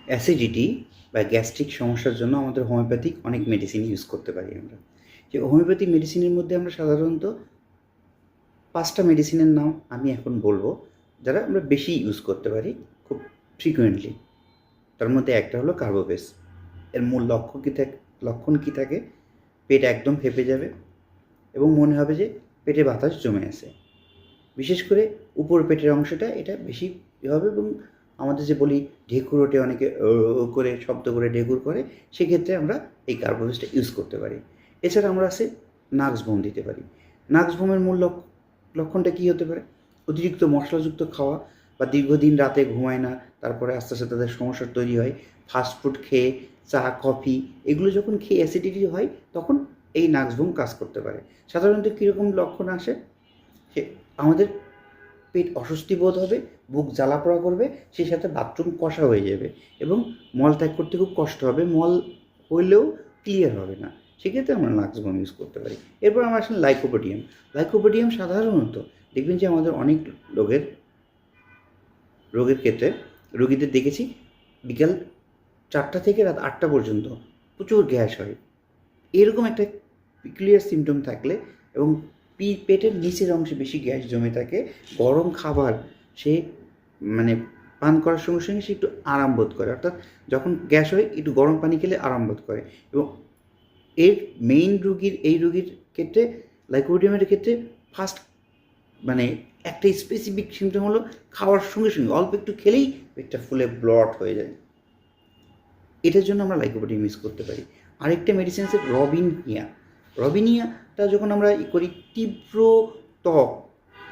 Acidity বা gastric সমস্যার জন্য আমাদের হোমিওপ্যাথিক অনেক মেডিসিন ইউজ করতে পারি আমরা। যে হোমিওপ্যাথিক মেডিসিনের মধ্যে আমরা সাধারণত ৫টা মেডিসিনের নাম আমি এখন বলবো, যারা আমরা বেশি ইউজ করতে পারি খুব ফ্রিকুয়েন্টলি। তার মধ্যে একটা হলো কার্বোভেস। এর মূল লক্ষণ কী থাকে? পেট একদম ফেঁপে যাবে এবং মনে হবে যে পেটে বাতাস জমে আছে। বিশেষ করে উপর পেটের অংশটা এটা বেশি হবে এবং আমাদের যে বলি ঢেকুর ওঠে, অনেকে করে শব্দ করে ঢেকুর করে, সেক্ষেত্রে আমরা এই কার্বোভেসটা ইউজ করতে পারি। এছাড়া আমরা আছে নাক্স ভোম দিতে পারি। নাক্স ভোমের মূল লক্ষণটা কী হতে পারে? অতিরিক্ত মশলাযুক্ত খাওয়া বা দীর্ঘদিন রাতে ঘুমায় না, তারপরে আস্তে আস্তে তাদের সমস্যা তৈরি হয়। ফাস্টফুড খেয়ে, চা কফি এগুলো যখন খেয়ে অ্যাসিডিটি হয়, তখন এই নাক্স ভোম কাজ করতে পারে। সাধারণত কীরকম লক্ষণ আসে? সে আমাদের পেট অস্বস্তি বোধ হবে, বুক জ্বালা-পোড়া করবে, সেই সাথে বাথরুম কষা হয়ে যাবে এবং মল ত্যাগ করতে খুব কষ্ট হবে। মল হইলেও ক্লিয়ার হবে না। সেক্ষেত্রে আমরা নাক্সভোম ইউজ করতে পারি। এরপর আমরা আসেন লাইকোপোডিয়াম। লাইকোপোডিয়াম সাধারণত দেখবেন যে আমাদের অনেক রোগের ক্ষেত্রে রোগীদের দেখেছি বিকাল 4টা থেকে রাত 8টা পর্যন্ত প্রচুর গ্যাস হয়। এরকম একটা পিকুলিয়ার সিমটম থাকলে এবং পেটের নিচের অংশে বেশি গ্যাস জমে থাকে, গরম খাবার সে মানে পান করার সঙ্গে সঙ্গে সে একটু আরাম বোধ করে, অর্থাৎ যখন গ্যাস হয় একটু গরম পানি খেলে আরাম বোধ করে। এবং এর এই রোগীর ক্ষেত্রে লাইকোপিডিয়ামের ক্ষেত্রে ফার্স্ট মানে একটা স্পেসিফিক সিমটম হলো খাওয়ার সঙ্গে সঙ্গে অল্প একটু খেলেই পেটটা ফুলে ব্লট হয়ে যায়। এটার জন্য আমরা লাইকোপিডিয়াম ইউজ করতে পারি। আরেকটা মেডিসিন আছে রবিনিয়া। রবিনিয়াটা যখন আমরা করি তীব্র ত্বক,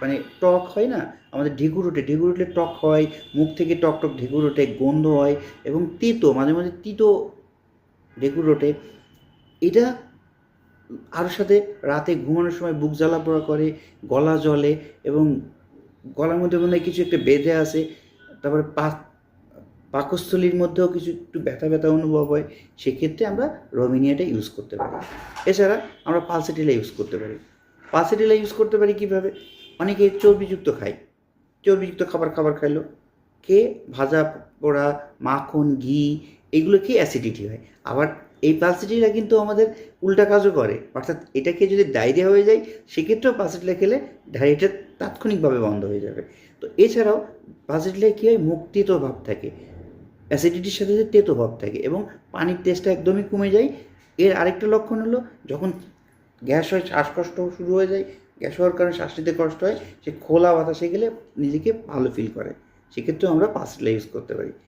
মানে টক হয় না, আমাদের ঢেকুর উঠলে টক হয়, মুখ থেকে টক টক ঢেকুর ওঠে, গন্ধ হয় এবং তেতো, মাঝে মাঝে তিতো ঢেকুর ওঠে। এটা আরও সাথে রাতে ঘুমানোর সময় বুক জ্বালা-পোড়া করে, গলা জ্বলে এবং গলার মধ্যে মনে হয় কিছু একটা বেঁধে আছে। তারপরে পাকস্থলীর মধ্যেও কিছু একটু ব্যথা ব্যথা অনুভব হয়। সেক্ষেত্রে আমরা রবিনিয়াটা ইউজ করতে পারি। এছাড়া আমরা পালসেটিলা ইউজ করতে পারি। পালসেটিলা ইউজ করতে পারি কীভাবে? অনেকে চর্বিযুক্ত খায়, চর্বিযুক্ত খাবার খাইলো, খেয়ে ভাজা পোড়া মাখন ঘি এগুলো খেয়ে অ্যাসিডিটি হয়। আবার এই পালসেটিলা কিন্তু আমাদের উল্টা কাজও করে, অর্থাৎ এটা খেয়ে যদি ডায়রিয়া হয়ে যায়, সেক্ষেত্রেও পালসেটিলা খেলে ডায়রিয়াটা তাৎক্ষণিকভাবে বন্ধ হয়ে যাবে। তো এছাড়াও পালসেটিলায় কী হয়? মুখ তেতো ভাব থাকে, অ্যাসিডিটির সাথে সাথে তেতো ভাব থাকে এবং পানির টেস্টটা একদমই কমে যায়। এর আরেকটা লক্ষণ হলো যখন গ্যাস হয়, শ্বাসকষ্ট শুরু হয়ে যায়, গ্যাস হওয়ার কারণে শ্বাস নিতে কষ্ট হয়, সে খোলা বাতাসে গেলে নিজেকে ভালো ফিল করে। সেক্ষেত্রেও আমরা পালসেটিলা ইউজ করতে পারি।